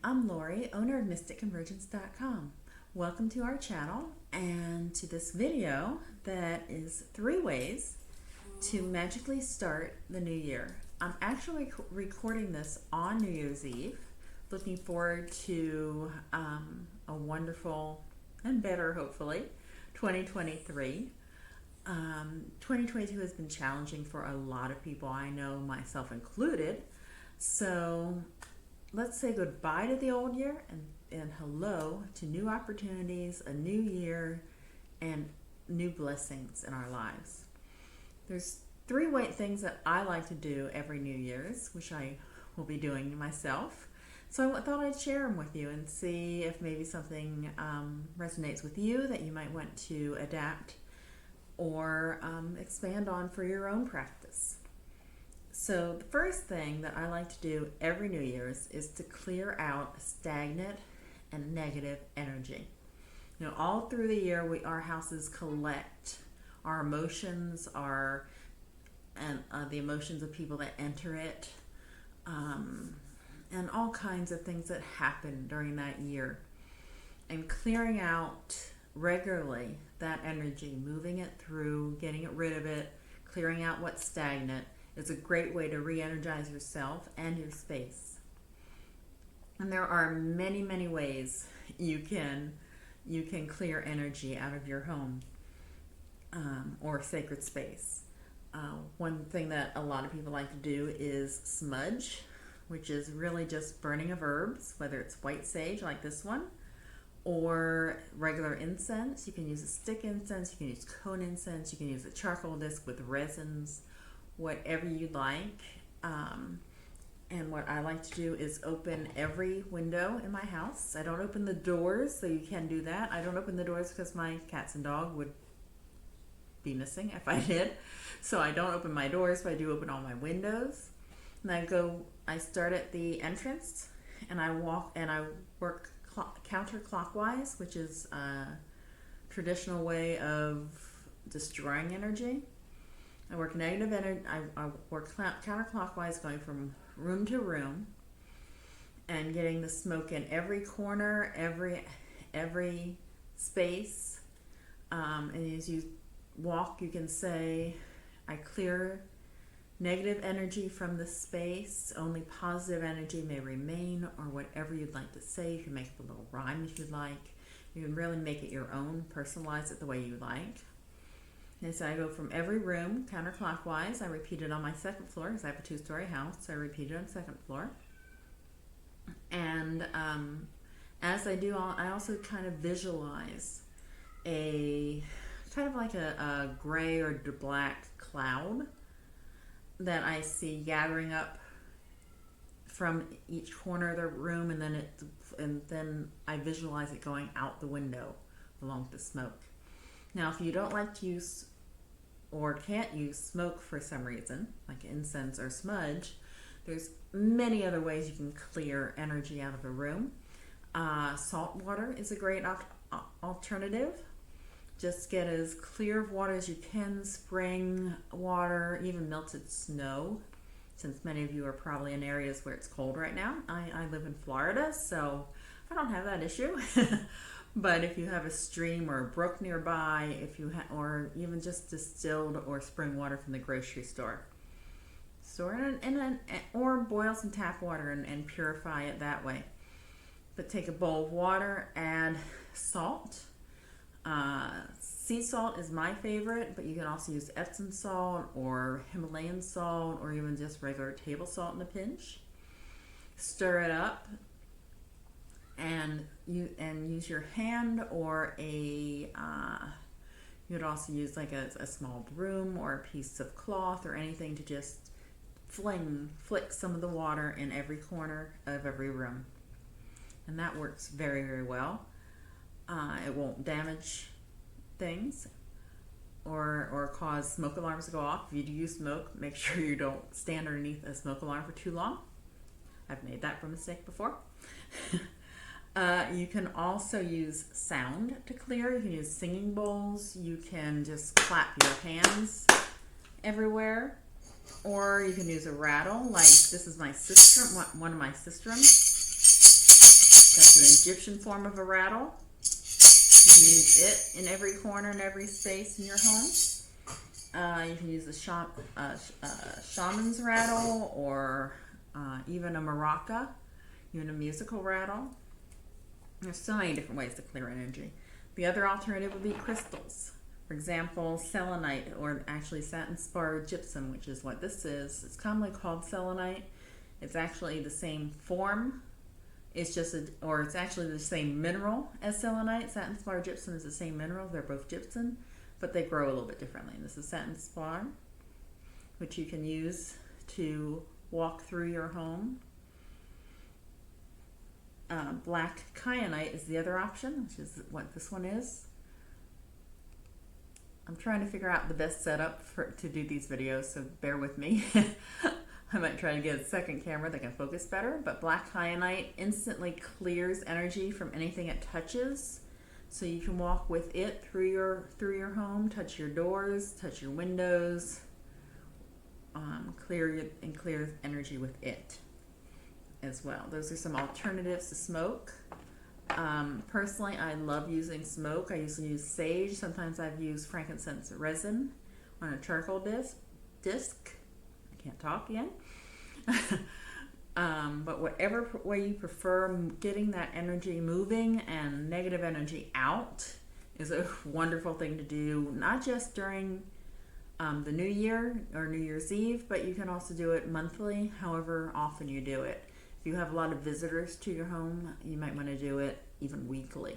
I'm Lori, owner of MysticConvergence.com. Welcome to our channel and to this video that is 3 ways to magically start the new year. I'm actually recording this on New Year's Eve. Looking forward to a wonderful and better, hopefully, 2023. 2022 has been challenging for a lot of people, I know myself included. So let's say goodbye to the old year and hello to new opportunities, a new year, and new blessings in our lives. There's 3 things that I like to do every New Year's, which I will be doing myself. So I thought I'd share them with you and see if maybe something resonates with you that you might want to adapt or expand on for your own practice. So the first thing that I like to do every New Year's is to clear out stagnant and negative energy. You know, all through the year, our houses collect our emotions, the emotions of people that enter it, and all kinds of things that happen during that year. And clearing out regularly that energy, moving it through, getting rid of it, clearing out what's stagnant, is a great way to re-energize yourself and your space. And there are many, many ways you can clear energy out of your home or sacred space. One thing that a lot of people like to do is smudge, which is really just burning of herbs, whether it's white sage like this one, or regular incense. You can use a stick incense, you can use cone incense, you can use a charcoal disc with resins, whatever you like. And what I like to do is open every window in my house. I don't open the doors, so you can do that. I don't open the doors because my cats and dog would be missing if I did. So I don't open my doors, but I do open all my windows. And I start at the entrance and I work counterclockwise, which is a traditional way of destroying energy. I work negative energy. I work counterclockwise, going from room to room, and getting the smoke in every corner, every space. And as you walk, you can say, "I clear negative energy from the space. Only positive energy may remain," or whatever you'd like to say. You can make a little rhyme if you'd like. You can really make it your own, personalize it the way you like. And so I go from every room counterclockwise. I repeat it on my 2nd floor because I have a 2-story house. So I repeat it on the 2nd floor. And as I do, I also kind of visualize a gray or black cloud that I see gathering up from each corner of the room, and then I visualize it going out the window along with the smoke. Now, if you don't like to use or can't use smoke for some reason, like incense or smudge, there's many other ways you can clear energy out of a room. Salt water is a great alternative. Just get as clear of water as you can, spring water, even melted snow, since many of you are probably in areas where it's cold right now. I live in Florida, so I don't have that issue. But if you have a stream or a brook nearby, or even just distilled or spring water from the grocery store, or boil some tap water and purify it that way. But take a bowl of water, add salt. Sea salt is my favorite, but you can also use Epsom salt or Himalayan salt or even just regular table salt in a pinch. Stir it up and use your hand, or you would also use like a small broom or a piece of cloth or anything to just flick some of the water in every corner of every room. And that works very, very well. It won't damage things or cause smoke alarms to go off. If you do use smoke, make sure you don't stand underneath a smoke alarm for too long. I've made that mistake before. You can also use sound to clear. You can use singing bowls. You can just clap your hands everywhere. Or you can use a rattle, like this is my sistrum, one of my sistrums. That's an Egyptian form of a rattle. You can use it in every corner and every space in your home. You can use a shaman's rattle, or even a maraca, even a musical rattle. There's so many different ways to clear energy. The other alternative would be crystals. For example, selenite, or actually satin spar gypsum, which is what this is. It's commonly called selenite. It's actually the same form. It's actually the same mineral as selenite. Satin spar gypsum is the same mineral. They're both gypsum, but they grow a little bit differently. This is satin spar, which you can use to walk through your home. Black kyanite is the other option, which is what this one is. I'm trying to figure out the best setup to do these videos, so bear with me. I might try to get a second camera that can focus better, but black kyanite instantly clears energy from anything it touches. So you can walk with it through your home, touch your doors, touch your windows, clear energy with it as well. Those are some alternatives to smoke. Personally, I love using smoke. I usually use sage. Sometimes I've used frankincense resin on a charcoal disc. I can't talk again. But whatever way you prefer, getting that energy moving and negative energy out is a wonderful thing to do, not just during the New Year or New Year's Eve, but you can also do it monthly, however often you do it. If you have a lot of visitors to your home, you might want to do it even weekly.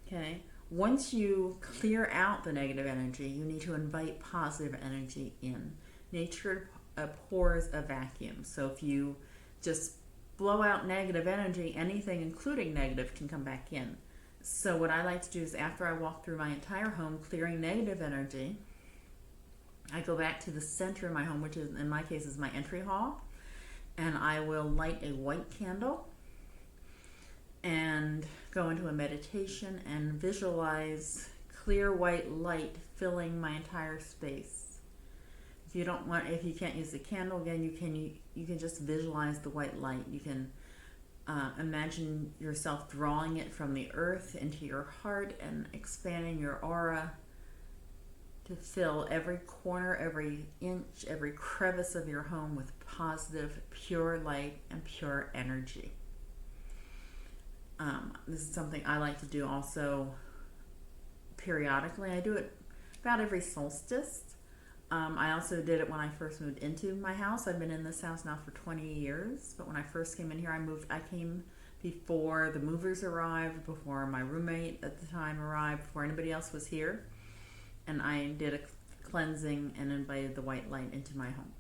Okay. Once you clear out the negative energy, you need to invite positive energy in. Nature abhors a vacuum. So if you just blow out negative energy, anything including negative can come back in. So what I like to do is, after I walk through my entire home clearing negative energy, I go back to the center of my home, which is, in my case, is my entry hall, and I will light a white candle and go into a meditation and visualize clear white light filling my entire space. If you can't use the candle, again, you can just visualize the white light. You can imagine yourself drawing it from the earth into your heart and expanding your aura to fill every corner, every inch, every crevice of your home with positive, pure light and pure energy. This is something I like to do also periodically. I do it about every solstice. I also did it when I first moved into my house. I've been in this house now for 20 years, but when I first came in here, I came before the movers arrived, before my roommate at the time arrived, before anybody else was here. And I did a cleansing and invited the white light into my home.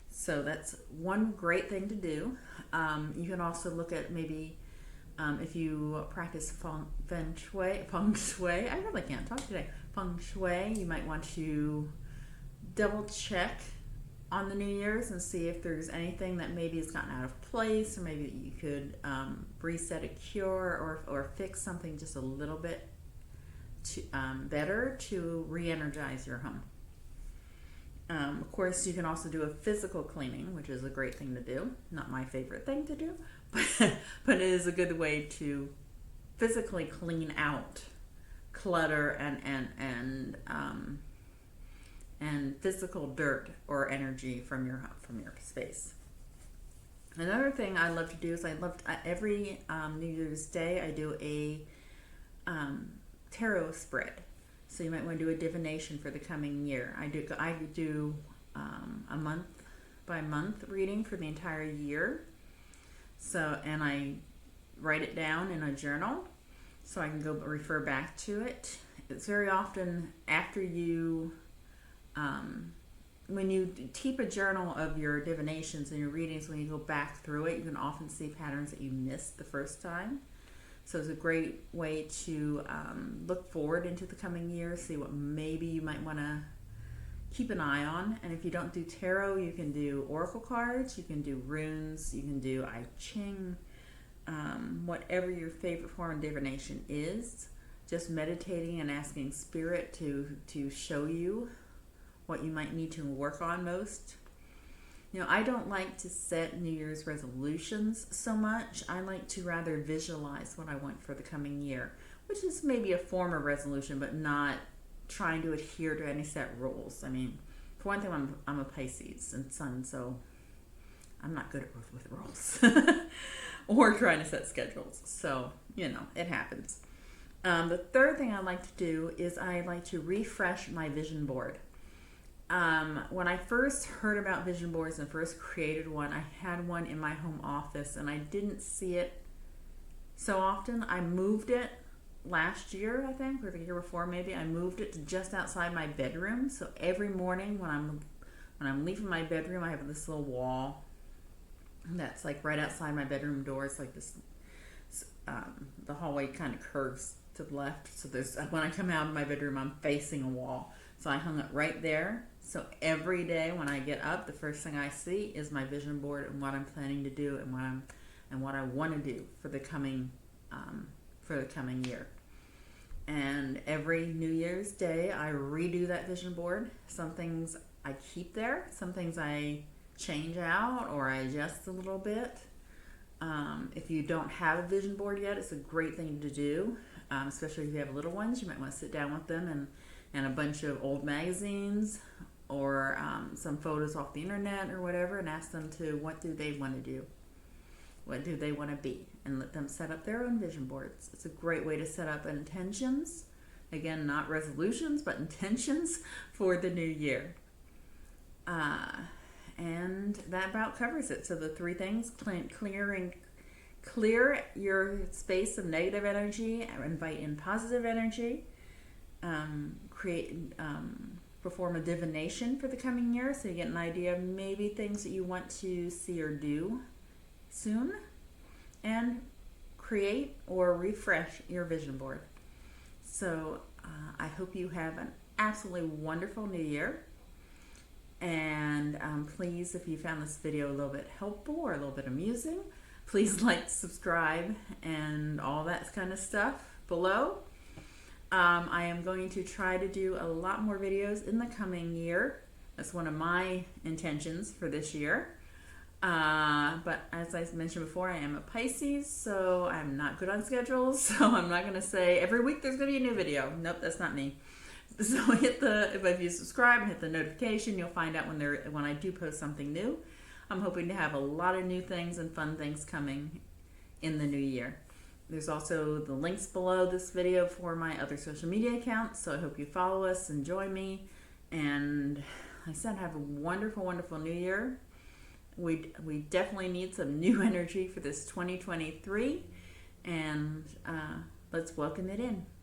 So that's one great thing to do. You can also look at maybe if you practice feng shui, I really can't talk today. Feng shui, you might want to double check on the New Year's and see if there's anything that maybe has gotten out of place, or maybe you could reset a cure or fix something just a little bit better to re-energize your home. Of course, you can also do a physical cleaning, which is a great thing to do. Not my favorite thing to do, but it is a good way to physically clean out clutter and physical dirt or energy from your space. Another thing I love to do is every New Year's Day I do a tarot spread. So you might want to do a divination for the coming year. I do a month by month reading for the entire year. So, and I write it down in a journal so I can go refer back to it. It's very often after you, when you keep a journal of your divinations and your readings, when you go back through it, you can often see patterns that you missed the first time. So it's a great way to look forward into the coming year, see what maybe you might want to keep an eye on. And if you don't do tarot, you can do oracle cards, you can do runes, you can do I Ching, whatever your favorite form of divination is. Just meditating and asking spirit to show you what you might need to work on most. I don't like to set New Year's resolutions so much. I like to rather visualize what I want for the coming year, which is maybe a form of resolution, but not trying to adhere to any set rules. I mean, for one thing, I'm a Pisces and Sun, so I'm not good at with rules or trying to set schedules. So, it happens. The third thing I like to do is I like to refresh my vision board. When I first heard about vision boards and first created one, I had one in my home office and I didn't see it so often. I moved it last year, I think, or the year before maybe. I moved it to just outside my bedroom. So every morning when I'm leaving my bedroom, I have this little wall that's like right outside my bedroom door. It's like this, the hallway kind of curves to the left. So when I come out of my bedroom, I'm facing a wall. So I hung it right there. So every day when I get up, the first thing I see is my vision board and what I'm planning to do and what I want to do for the coming year. And every New Year's Day, I redo that vision board. Some things I keep there, some things I change out or I adjust a little bit. If you don't have a vision board yet, it's a great thing to do, especially if you have little ones. You might want to sit down with them and a bunch of old magazines or some photos off the internet or whatever, and ask them what do they want to do? What do they want to be? And let them set up their own vision boards. It's a great way to set up intentions. Again, not resolutions, but intentions for the new year. And that about covers it. So the three things: clear your space of negative energy, invite in positive energy, perform a divination for the coming year, so you get an idea of maybe things that you want to see or do soon, and create or refresh your vision board. So I hope you have an absolutely wonderful new year. And please, if you found this video a little bit helpful or a little bit amusing, please like, subscribe, and all that kind of stuff below. I am going to try to do a lot more videos in the coming year. That's one of my intentions for this year. But as I mentioned before, I am a Pisces, so I'm not good on schedules. So I'm not going to say every week there's going to be a new video. Nope, that's not me. So if you subscribe and hit the notification, you'll find out when I do post something new. I'm hoping to have a lot of new things and fun things coming in the new year. There's also the links below this video for my other social media accounts, so I hope you follow us and join me. And like I said, have a wonderful, wonderful new year. We definitely need some new energy for this 2023, and let's welcome it in.